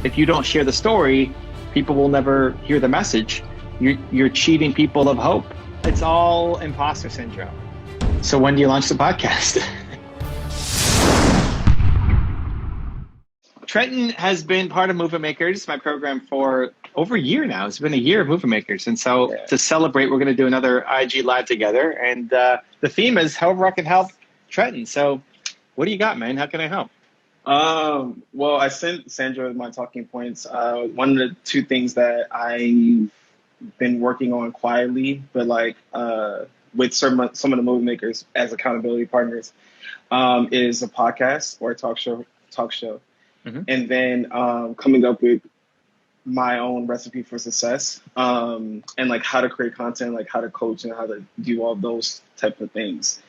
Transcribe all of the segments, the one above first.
If you don't share the story, people will never hear the message. You're cheating people of hope. It's all imposter syndrome. So when do you launch the podcast? Trenton has been part of Movement Makers, my program, for over a year now. It's been a year of Movement Makers. And so to celebrate, we're going to do another IG Live together. And the theme is however I can help Trenton. So what do you got, man? How can I help? Well, I sent Sandra my talking points. One of the two things that I've been working on quietly, but with some of the movie makers as accountability partners, is a podcast or a talk show. Mm-hmm. And then coming up with my own recipe for success, and like how to create content, like how to coach and how to do all those type of things.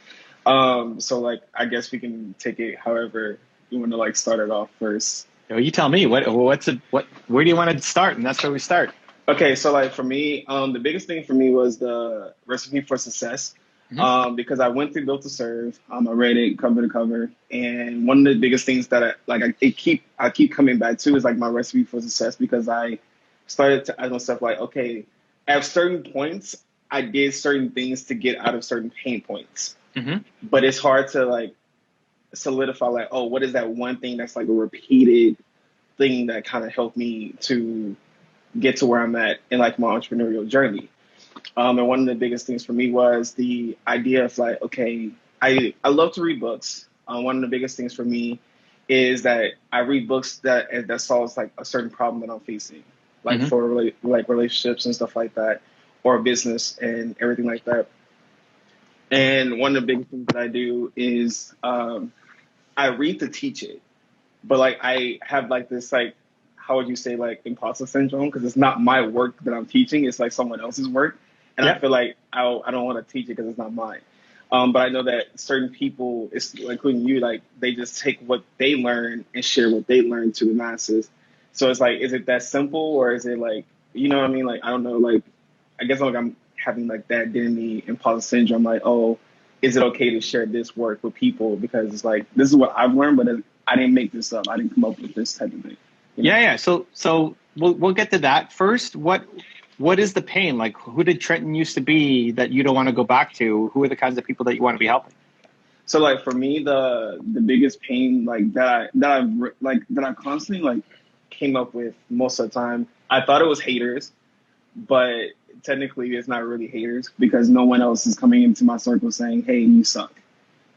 So like I guess we can take it however you want to like start it off first. Well, you tell me where do you want to start? And that's where we start. Okay. So like for me, the biggest thing for me was the recipe for success. Mm-hmm. Because I went through Built to Serve. I read it cover to cover. And one of the biggest things that I keep coming back to is like my recipe for success, because I started to ask myself like, okay, at certain points, I did certain things to get out of certain pain points. Mm-hmm. But it's hard to like solidify like, oh, what is that one thing that's like a repeated thing that kind of helped me to get to where I'm at in like my entrepreneurial journey. And one of the biggest things for me was the idea of like, okay, I love to read books. One of the biggest things for me is that I read books that solves like a certain problem that I'm facing, like mm-hmm. for like relationships and stuff like that, or business and everything like that. And one of the big things that I do is I read to teach it, but like I have like this like, how would you say, like imposter syndrome, because it's not my work that I'm teaching, it's like someone else's work, and I feel like I don't want to teach it because it's not mine. But I know that certain people, it's including you, like they just take what they learn and share what they learn to the masses. So it's like, is it that simple, or is it like, you know what I mean? Like I don't know, like I guess like I'm having like that identity imposter syndrome, like, oh, is it okay to share this work with people? Because it's like, this is what I've learned, but I didn't make this up. I didn't come up with this type of thing. You know? Yeah. So we'll get to that first. What is the pain? Like, who did Trenton used to be that you don't want to go back to? Who are the kinds of people that you want to be helping? So like for me, the biggest pain like that I constantly like came up with most of the time, I thought it was haters, but technically it's not really haters because no one else is coming into my circle saying, hey, you suck.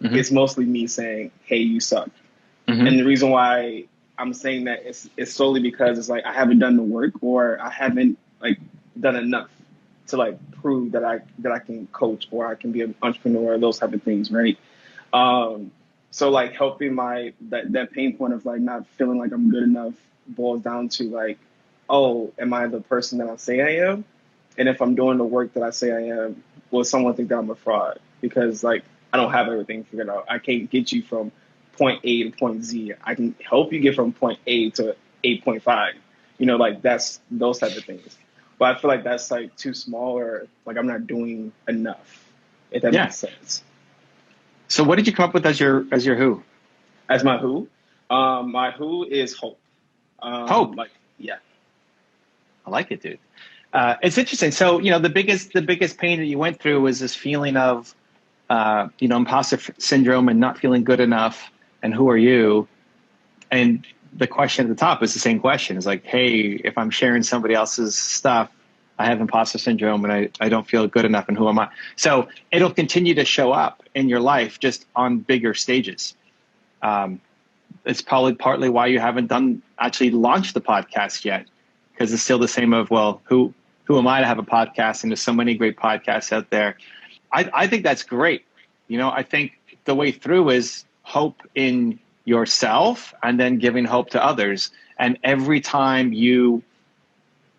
Mm-hmm. It's mostly me saying, hey, you suck. Mm-hmm. And the reason why I'm saying that it's solely because it's like I haven't done the work, or I haven't like done enough to like prove that I can coach or I can be an entrepreneur, those type of things, right? So like helping that pain point of like not feeling like I'm good enough boils down to like, oh, am I the person that I say I am? And if I'm doing the work that I say I am, will someone think that I'm a fraud? Because like I don't have everything figured out. I can't get you from point A to point Z. I can help you get from point A to 8.5. You know, like that's those type of things. But I feel like that's like too small, or like I'm not doing enough. If that makes sense. So what did you come up with as your who? As my who? My who is hope. Hope. Yeah. I like it, dude. It's interesting. So, you know, the biggest pain that you went through was this feeling of, imposter syndrome and not feeling good enough. And who are you? And the question at the top is the same question. It's like, hey, if I'm sharing somebody else's stuff, I have imposter syndrome and I don't feel good enough, and who am I? So it'll continue to show up in your life just on bigger stages. It's probably partly why you haven't actually launched the podcast yet, because it's still the same of, well, who am I to have a podcast? And there's so many great podcasts out there. I think that's great. You know, I think the way through is hope in yourself and then giving hope to others. And every time you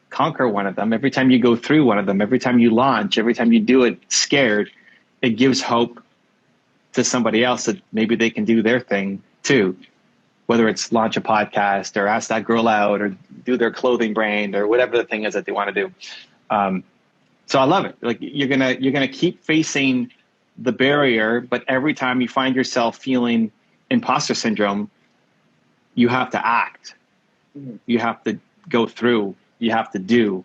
conquer one of them, every time you go through one of them, every time you launch, every time you do it scared, it gives hope to somebody else that maybe they can do their thing too. Whether it's launch a podcast or ask that girl out or do their clothing brand or whatever the thing is that they want to do. So I love it. Like you're gonna keep facing the barrier, but every time you find yourself feeling imposter syndrome, you have to act. you have to go through, you have to do,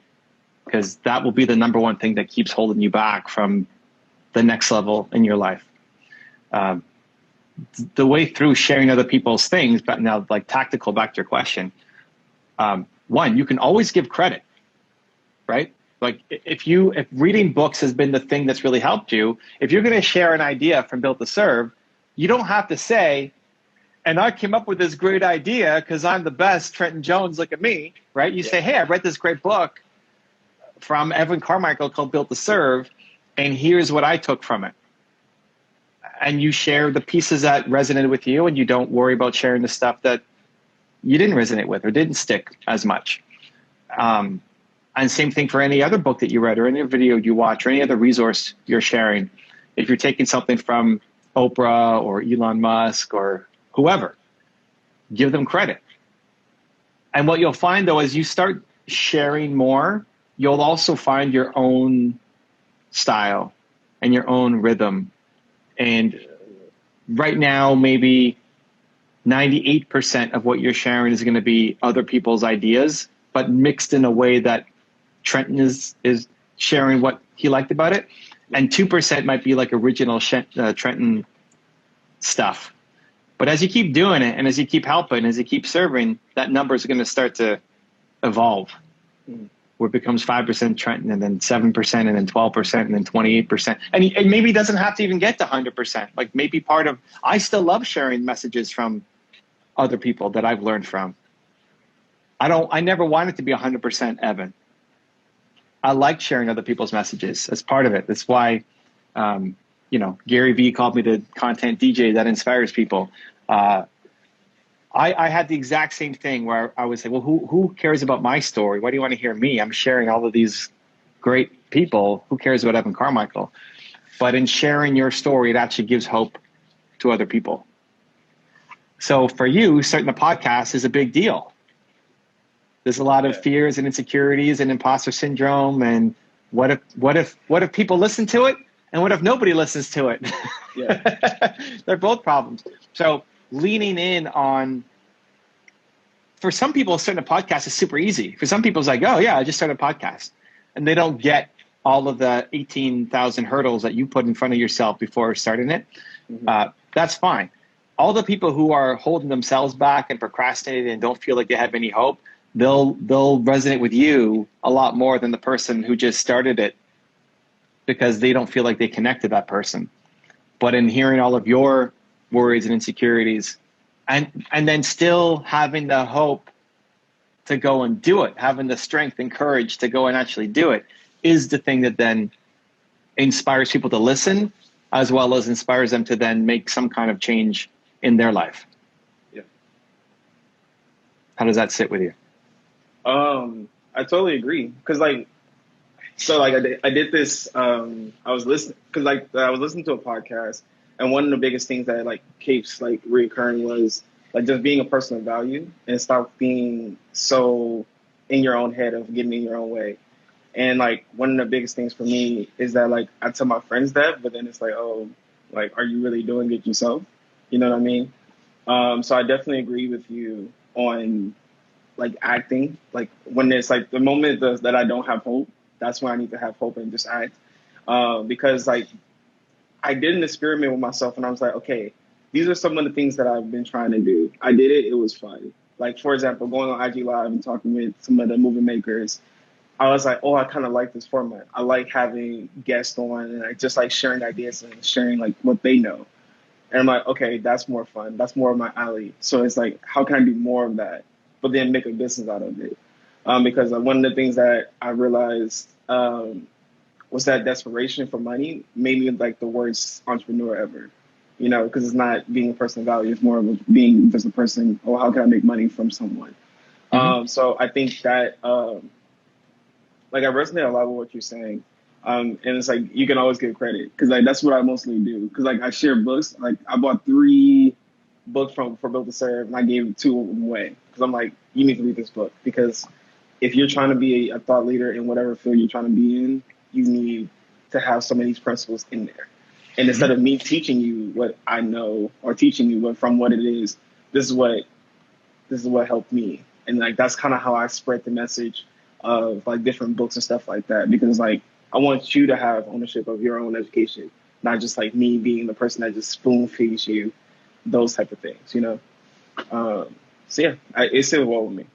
because that will be the number one thing that keeps holding you back from the next level in your life. The way through sharing other people's things, but now like tactical, back to your question. One, you can always give credit, right? Like if reading books has been the thing that's really helped you, if you're going to share an idea from Built to Serve, you don't have to say, and I came up with this great idea because I'm the best, Trenton Jones, look at me, right? You say, hey, I read this great book from Evan Carmichael called Built to Serve, and here's what I took from it. And you share the pieces that resonated with you, and you don't worry about sharing the stuff that you didn't resonate with or didn't stick as much. And same thing for any other book that you read or any video you watch or any other resource you're sharing. If you're taking something from Oprah or Elon Musk or whoever, give them credit. And what you'll find, though, as you start sharing more, you'll also find your own style and your own rhythm. And right now, maybe 98% of what you're sharing is going to be other people's ideas, but mixed in a way that Trenton is sharing what he liked about it. And 2% might be like original Trenton stuff. But as you keep doing it and as you keep helping, as you keep serving, that number is going to start to evolve. Where it becomes 5% Trenton and then 7% and then 12% and then 28%. And maybe it doesn't have to even get to 100%. Like maybe I still love sharing messages from other people that I've learned from. I never wanted to be 100% Evan. I like sharing other people's messages as part of it. That's why, Gary Vee called me the content DJ that inspires people. I had the exact same thing where I would say, well, who cares about my story? Why do you want to hear me? I'm sharing all of these great people. Who cares about Evan Carmichael? But in sharing your story, it actually gives hope to other people. So for you, starting a podcast is a big deal. There's a lot of fears and insecurities and imposter syndrome. And what if people listen to it? And what if nobody listens to it? Yeah. They're both problems. So leaning in on, for some people, starting a podcast is super easy. For some people, it's like, oh yeah, I just started a podcast. And they don't get all of the 18,000 hurdles that you put in front of yourself before starting it. That's fine. All the people who are holding themselves back and procrastinating and don't feel like they have any hope, they'll resonate with you a lot more than the person who just started it because they don't feel like they connect to that person. But in hearing all of your worries and insecurities and then still having the hope to go and do it, having the strength and courage to go and actually do it is the thing that then inspires people to listen as well as inspires them to then make some kind of change in their life. Yeah. How does that sit with you? I totally agree. Because I did this, I was listening to a podcast, and one of the biggest things that keeps reoccurring was just being a person of value and stop being so in your own head of getting in your own way. And one of the biggest things for me is that I tell my friends that, but then it's are you really doing it yourself? You know what I mean? So I definitely agree with you on acting. When it's the moment that I don't have hope, that's when I need to have hope and just act. Because I did an experiment with myself and I was okay, these are some of the things that I've been trying to do. I did it. It was fun. For example, going on IG Live and talking with some of the movie makers, I was I kind of like this format. I like having guests on and I just sharing ideas and sharing what they know. And I'm okay, that's more fun. That's more of my alley. So it's how can I do more of that, but then make a business out of it? Because one of the things that I realized was that desperation for money made me the worst entrepreneur ever. Because it's not being a person of value. It's more of being just a person, how can I make money from someone? Mm-hmm. So I think that I resonate a lot with what you're saying. And it's you can always give credit because that's what I mostly do. Because I share books. I bought 3 books for Built to Serve and I gave 2 of them away because I'm you need to read this book, because if you're trying to be a thought leader in whatever field you're trying to be in, you need to have some of these principles in there. And instead of me teaching you what I know or teaching you from what it is, this is what helped me. And like, that's kind of how I spread the message of like different books and stuff like that. Because like, I want you to have ownership of your own education, not just like me being the person that just spoon feeds you those type of things, you know? So yeah, it's still well with me.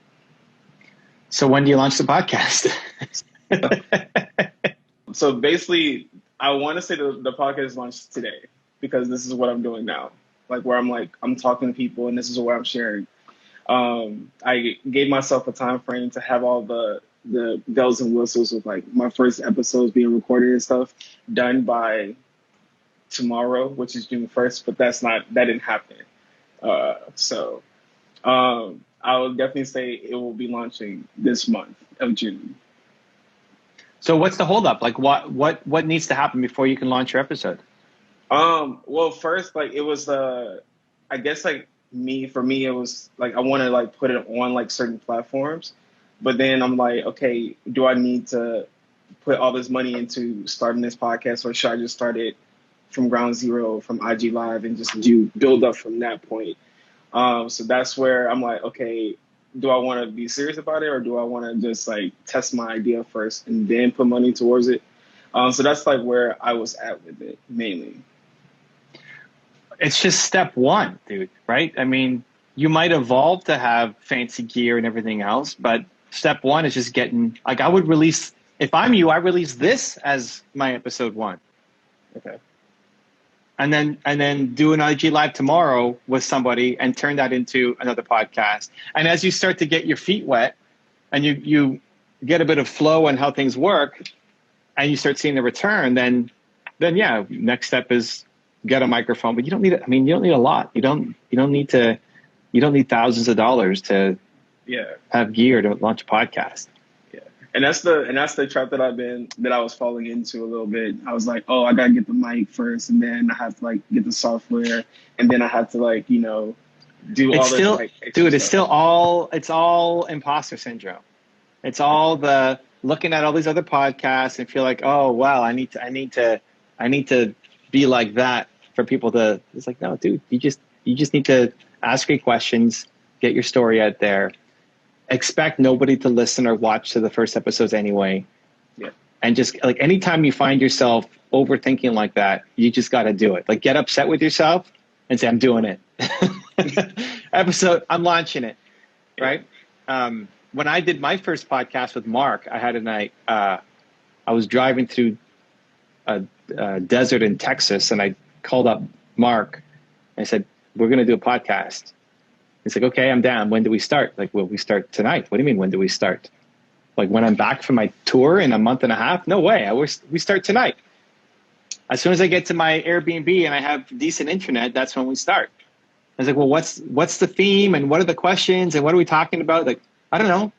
So when do you launch the podcast? So basically, I want to say the podcast is launched today because this is what I'm doing now. Like where I'm talking to people and this is what I'm sharing. I gave myself a time frame to have all the bells and whistles of like my first episodes being recorded and stuff done by tomorrow, which is June 1st, but that didn't happen. So I would definitely say it will be launching this month of June. So what's the holdup? Like what needs to happen before you can launch your episode? Well, first, like it was, I guess like for me, it was like, I want to like put it on like certain platforms, but then I'm like, okay, do I need to put all this money into starting this podcast, or should I just start it from ground zero from IG Live and just build up from that point? So that's where I'm like, okay, do I want to be serious about it, or do I want to just like test my idea first and then put money towards it? So that's like where I was at with it mainly. It's just step one, dude, right? I mean, you might evolve to have fancy gear and everything else, but step one is just getting, like I would release, if I'm you, I release this as my episode 1. Okay. And then do an IG Live tomorrow with somebody and turn that into another podcast. And as you start to get your feet wet and you get a bit of flow on how things work and you start seeing the return, then yeah, next step is get a microphone. But you don't need a lot. You don't need thousands of dollars to have gear to launch a podcast. And that's the trap that I was falling into a little bit. I was like, oh, I gotta get the mic first, and then I have to like get the software, and then I have to like, you know, do all this like extra stuff. It's all imposter syndrome. It's all the looking at all these other podcasts and feel like, oh wow, I need to be like that for people to. It's like, no, dude, you just need to ask great questions, get your story out there. Expect nobody to listen or watch to the first episodes anyway. Yeah. And just like anytime you find yourself overthinking like that, you just got to do it. Like get upset with yourself and say, I'm doing it. I'm launching it. Right. When I did my first podcast with Mark, I had a night, I was driving through a desert in Texas and I called up Mark and I said, we're going to do a podcast. He's like, okay, I'm down. When do we start? Like, well, we start tonight. What do you mean, when do we start? Like, when I'm back from my tour in a month and a half? No way. We start tonight. As soon as I get to my Airbnb and I have decent internet, that's when we start. I was like, well, what's the theme and what are the questions and what are we talking about? Like, I don't know.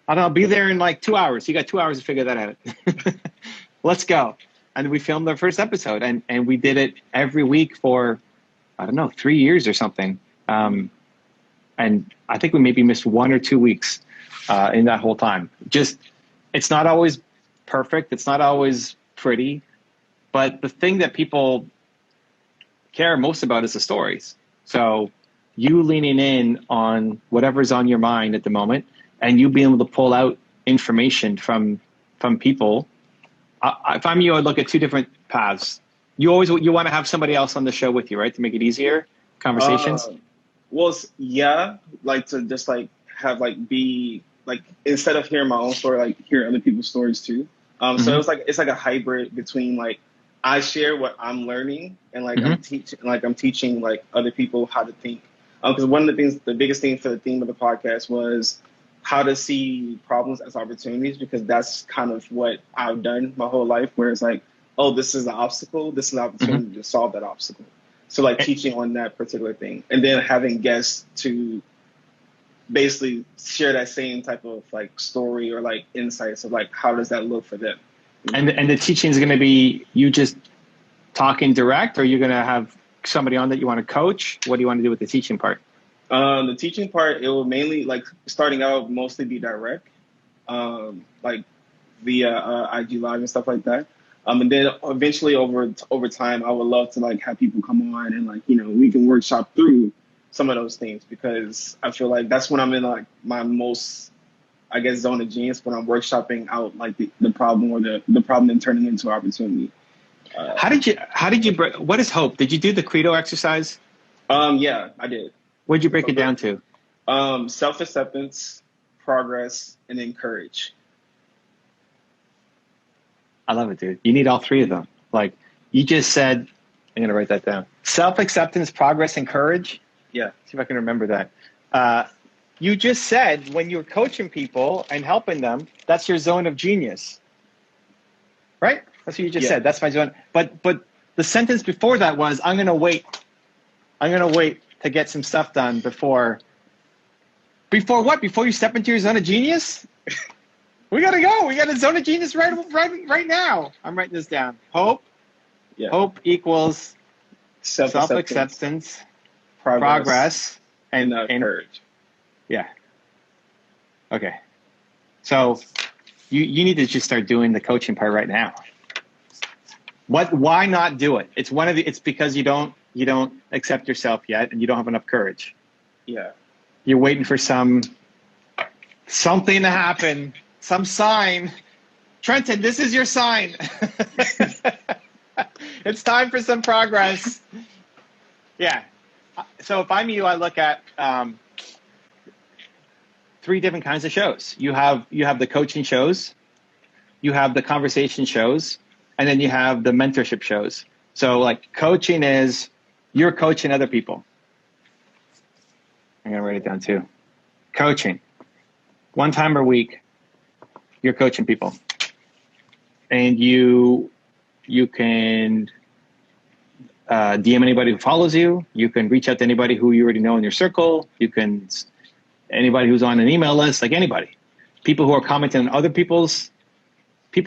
I'll be there in like 2 hours. You got 2 hours to figure that out. Let's go. And we filmed our first episode and we did it every week for, 3 years or something. And I think we maybe missed 1 or 2 weeks in that whole time. Just, it's not always perfect. It's not always pretty. But the thing that people care most about is the stories. So you leaning in on whatever's on your mind at the moment and you being able to pull out information from people. If I'm you, I'd look at 2 different paths. You want to have somebody else on the show with you, right? To make it easier, conversations. Well, yeah, like to just like have like be like, instead of hearing my own story, like hear other people's stories too. So it's like a hybrid between like I share what I'm learning and like I'm teaching like other people how to think. Because one of the biggest things for the theme of the podcast was how to see problems as opportunities, because that's kind of what I've done my whole life, where it's like, oh, this is the obstacle, this is an opportunity to solve that obstacle. So like teaching on that particular thing, and then having guests to basically share that same type of like story or like insights of like, how does that look for them? And the teaching is going to be you just talking direct, or you're going to have somebody on that you want to coach? What do you want to do with the teaching part? The teaching part, it will mainly, like starting out, mostly be direct, like via IG Live and stuff like that. And then eventually over time, I would love to like have people come on and like, you know, we can workshop through some of those things, because I feel like that's when I'm in like my most, I guess, zone of genius, when I'm workshopping out like the problem, or the problem then turning into opportunity. How did you what is hope? Did you do the credo exercise? Yeah, I did. What did you break it down to? Self-acceptance, progress, and then courage. I love it, dude. You need all three of them. Like you just said, I'm going to write that down. Self-acceptance, progress, and courage. Yeah. See if I can remember that. You just said when you're coaching people and helping them, that's your zone of genius. Right? That's what you just said. That's my zone. But the sentence before that was, I'm going to wait. I'm going to wait to get some stuff done before what? Before you step into your zone of genius? We got to go. We got a zone of genius right now. I'm writing this down. Hope. Yeah. Hope equals self-acceptance, progress and courage. Yeah. Okay. So you need to just start doing the coaching part right now. Why not do it? It's because you don't accept yourself yet and you don't have enough courage. Yeah. You're waiting for something to happen, some sign. Trenton, this is your sign. It's time for some progress. Yeah. So if I'm you, I look at 3 different kinds of shows. You have the coaching shows, you have the conversation shows, and then you have the mentorship shows. So like coaching is you're coaching other people. I'm going to write it down too. Coaching. 1 time a week, you're coaching people. And you can DM anybody who follows you. You can reach out to anybody who you already know in your circle. You can, anybody who's on an email list, like anybody. People who are commenting on other people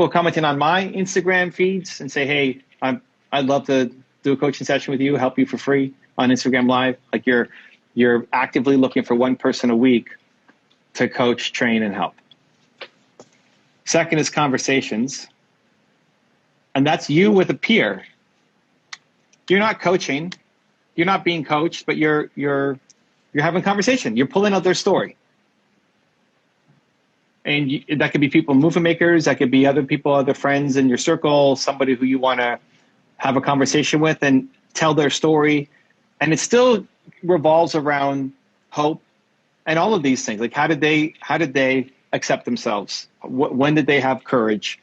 commenting on my Instagram feeds and say, hey, I'd love to do a coaching session with you, help you for free on Instagram Live. Like you're actively looking for 1 person a week to coach, train, and help. Second is conversations. And that's you with a peer. You're not coaching. You're not being coached, but you're having a conversation. You're pulling out their story. And that could be people, movement makers. That could be other people, other friends in your circle, somebody who you want to have a conversation with and tell their story. And it still revolves around hope and all of these things. Like how did they accept themselves? When did they have courage?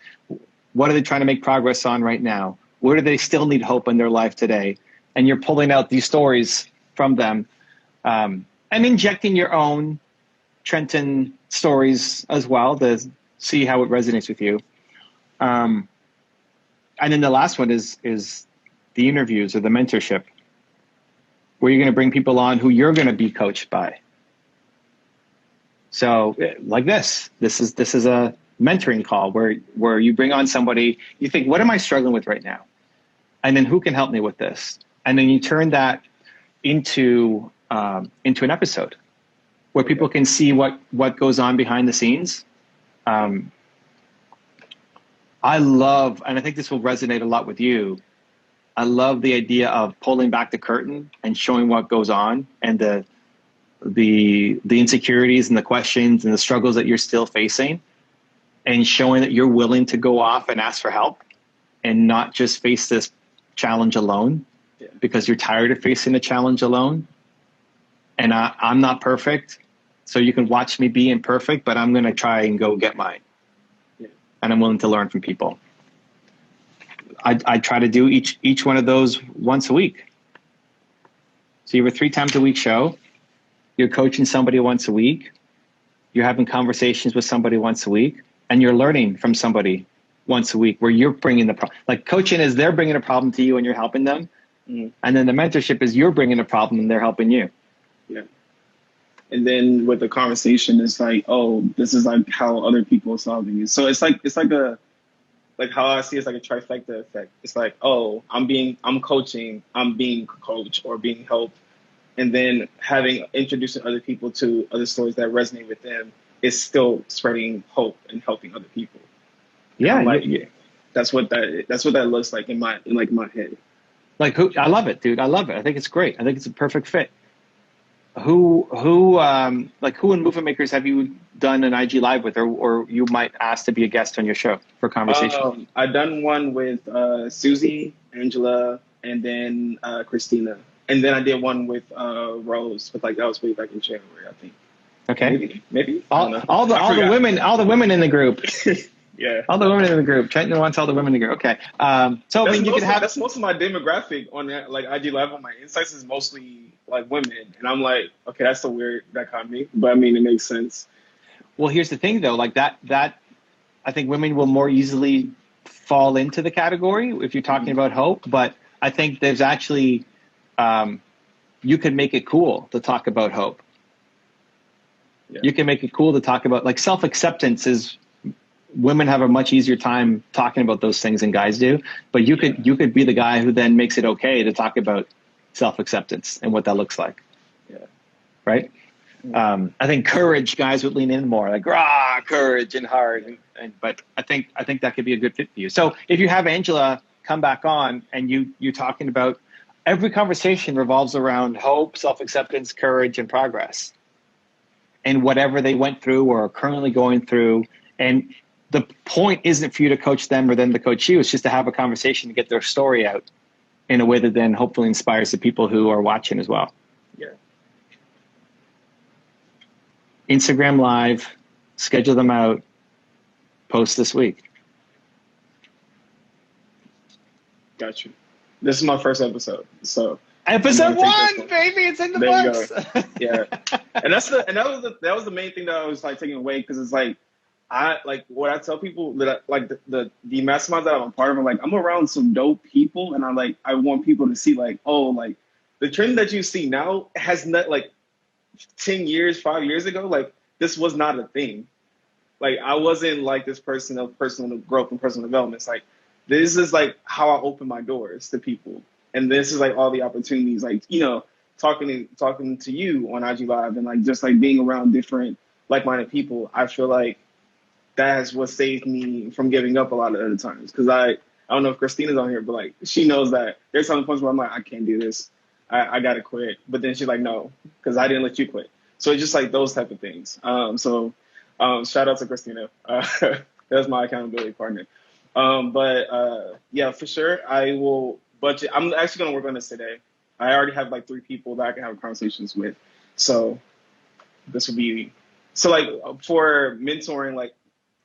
What are they trying to make progress on right now? Where do they still need hope in their life today? And you're pulling out these stories from them and injecting your own Trenton stories as well to see how it resonates with you. And then the last one is the interviews or the mentorship, where you're going to bring people on who you're going to be coached by. So like this is a mentoring call where you bring on somebody, you think, what am I struggling with right now? And then who can help me with this? And then you turn that into an episode where people can see what goes on behind the scenes. I love, and I think this will resonate a lot with you, I love the idea of pulling back the curtain and showing what goes on and the insecurities and the questions and the struggles that you're still facing, and showing that you're willing to go off and ask for help and not just face this challenge alone because you're tired of facing the challenge alone. And I'm not perfect, so you can watch me be imperfect, but I'm going to try and go get mine. Yeah. And I'm willing to learn from people. I try to do each one of those once a week. So you have a 3 times a week show. You're coaching somebody once a week. You're having conversations with somebody once a week. And you're learning from somebody once a week, where you're bringing the problem. Like coaching is they're bringing a problem to you and you're helping them. Mm-hmm. And then the mentorship is you're bringing a problem and they're helping you. Yeah. And then with the conversation, it's like, oh, this is like how other people are solving it. So it's like how I see it's like a trifecta effect. It's like, oh, I'm coaching, I'm being coached or being helped. And then introducing other people to other stories that resonate with them is still spreading hope and helping other people. Yeah. That's what that looks like in my head. Like I love it, dude. I love it. I think it's great. I think it's a perfect fit. who in Movement Makers have you done an IG live with, or you might ask to be a guest on your show for conversation? I've done one with Susie, Angela, and then Christina, and then I did one with Rose. But like that was way back in January, I think. Okay, maybe. all the women in the group. Yeah, all the women in the group. Trenton wants all the women in the group. Okay, so I mean, you could have that's most of my demographic on that, like IG Live on my insights is mostly like women, and I'm like, okay, that's a weird dichotomy, but I mean, it makes sense. Well, here's the thing though, like that I think women will more easily fall into the category if you're talking about hope, but I think there's actually you can make it cool to talk about hope. Yeah. You can make it cool to talk about like self-acceptance is. Women have a much easier time talking about those things than guys do, but you could be the guy who then makes it okay to talk about self-acceptance and what that looks like. Yeah. Right. I think courage, guys would lean in more like courage and hard, but I think that could be a good fit for you. So if you have Angela come back on and you're talking about every conversation revolves around hope, self-acceptance, courage, and progress, and whatever they went through or are currently going through, and the point isn't for you to coach them or them to coach you. It's just to have a conversation to get their story out in a way that then hopefully inspires the people who are watching as well. Yeah. Instagram Live, schedule them out, post this week. Got you. This is my first episode, so episode 1, baby, it's in the books. Yeah, and that was the main thing that I was like taking away, because it's like. I like what I tell people that the masterminds that I'm a part of. I'm like, I'm around some dope people, and I want people to see like, oh, like the trend that you see now has not like 5 years ago, like this was not a thing. Like I wasn't like this person of personal growth and personal development. It's like this is like how I open my doors to people, and this is like all the opportunities, like talking to you on IG Live, and like just like being around different like-minded people. I feel like. That's what saved me from giving up a lot of other times. Because I don't know if Christina's on here, but like she knows that there's some points where I'm like, I can't do this. I gotta quit. But then she's like, no, because I didn't let you quit. So it's just like those type of things. So shout out to Christina. That's my accountability partner. Yeah, for sure. I will budget. I'm actually gonna work on this today. I already have like 3 people that I can have conversations with. So this will be so like for mentoring, like.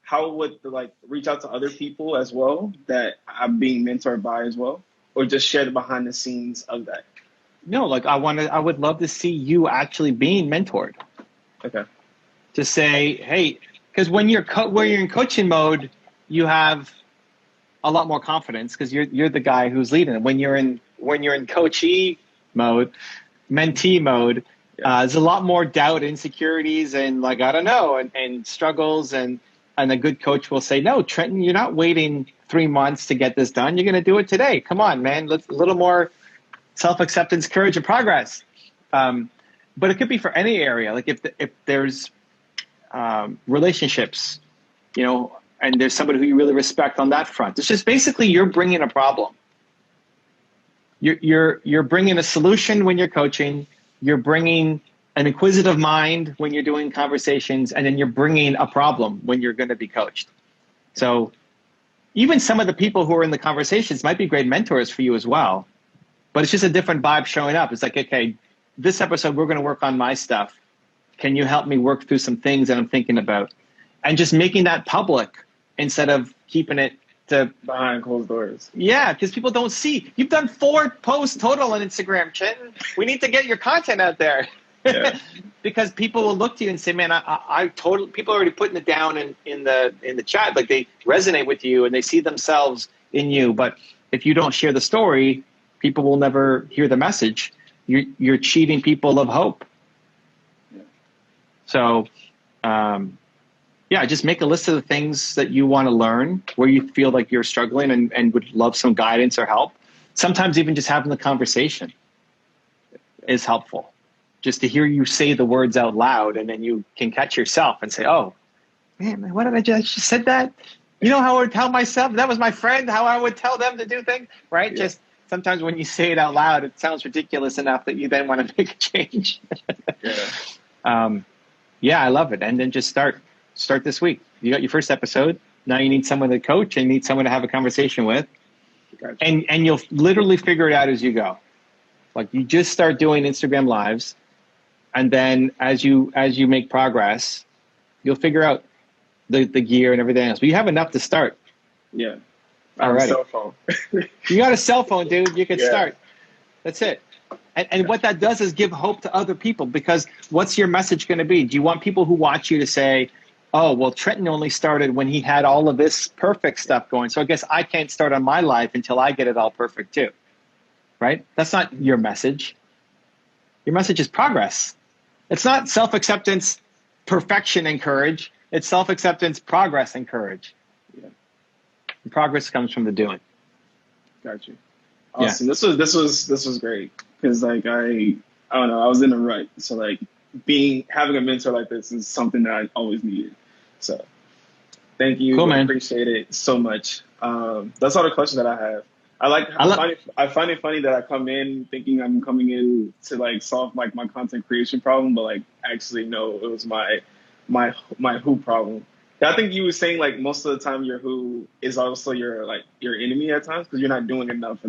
How would like reach out to other people as well that I'm being mentored by as well, or just share the behind the scenes of that? No, like I would love to see you actually being mentored. Okay. To say, hey, because when you're in coaching mode, you have a lot more confidence because you're the guy who's leading. When you're in coachee mode, mentee mode, there's a lot more doubt, insecurities, and like I don't know, and struggles and a good coach will say, no, Trenton, you're not waiting 3 months to get this done. You're going to do it today. Come on, man. Let's a little more self-acceptance, courage, and progress. But it could be for any area. Like if there's relationships, and there's somebody who you really respect on that front. It's just basically you're bringing a problem. You're bringing a solution when you're coaching. You're bringing an inquisitive mind when you're doing conversations, and then you're bringing a problem when you're going to be coached. So even some of the people who are in the conversations might be great mentors for you as well, but it's just a different vibe showing up. It's like, okay, this episode, we're going to work on my stuff. Can you help me work through some things that I'm thinking about? And just making that public instead of keeping it to behind closed doors. Yeah, because people don't see. You've done 4 posts total on Instagram, Chinton. We need to get your content out there. Yeah. Because people will look to you and say, man, I totally, people are already putting it down in the chat. Like they resonate with you and they see themselves in you. But if you don't share the story, people will never hear the message. You're cheating people of hope. Yeah. So, just make a list of the things that you want to learn, where you feel like you're struggling and would love some guidance or help. Sometimes even just having the conversation is helpful. Just to hear you say the words out loud, and then you can catch yourself and say, oh, man, what did I just said that? You know how I would tell myself, that was my friend, how I would tell them to do things, right? Yeah. Just sometimes when you say it out loud, it sounds ridiculous enough that you then want to make a change. Yeah, I love it. And then just start this week. You got your first episode. Now you need someone to coach and you need someone to have a conversation with. Gotcha. And you'll literally figure it out as you go. Like you just start doing Instagram lives. And then as you make progress, you'll figure out the gear and everything else. But you have enough to start. Yeah. Already. Cell phone. You got a cell phone, dude. You can start. That's it. And what that does is give hope to other people, because what's your message going to be? Do you want people who watch you to say, oh, well, Trenton only started when he had all of this perfect stuff going, so I guess I can't start on my life until I get it all perfect too, right? That's not your message. Your message is progress. It's not self-acceptance, perfection, and courage. It's self-acceptance, progress, and courage. Yeah. And progress comes from the doing. Got you. Awesome. Yeah. This was great, because like I don't know, I was in a rut. So like having a mentor like this is something that I always needed. So thank you. Cool, man. I appreciate it so much. That's all the questions that I have. I find it funny that I come in thinking I'm coming in to like solve like my content creation problem, but like actually no, it was my who problem. I think you were saying like most of the time your who is also your enemy at times, because you're not doing enough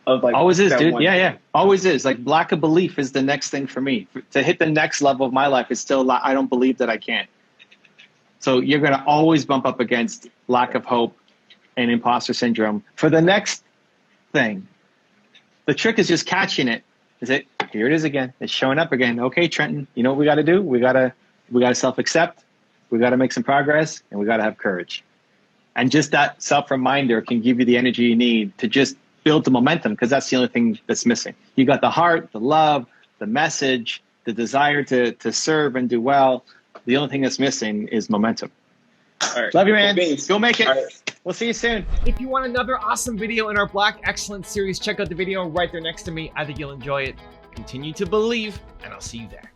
of like always is, dude. Yeah. Always is. Like lack of belief is the next thing for me. To hit the next level of my life is still I don't believe that I can. So you're going to always bump up against lack of hope and imposter syndrome for the next thing. The trick is just catching it. Here it is again. It's showing up again. Okay, Trenton, you know what we got to do? We got to self-accept. We got to make some progress, and we got to have courage. And just that self-reminder can give you the energy you need to just build the momentum, because that's the only thing that's missing. You got the heart, the love, the message, the desire to serve and do well. The only thing that's missing is momentum. All right. Love you, man. Go make it. Right. We'll see you soon. If you want another awesome video in our Black Excellence series, check out the video right there next to me. I think you'll enjoy it. Continue to believe, and I'll see you there.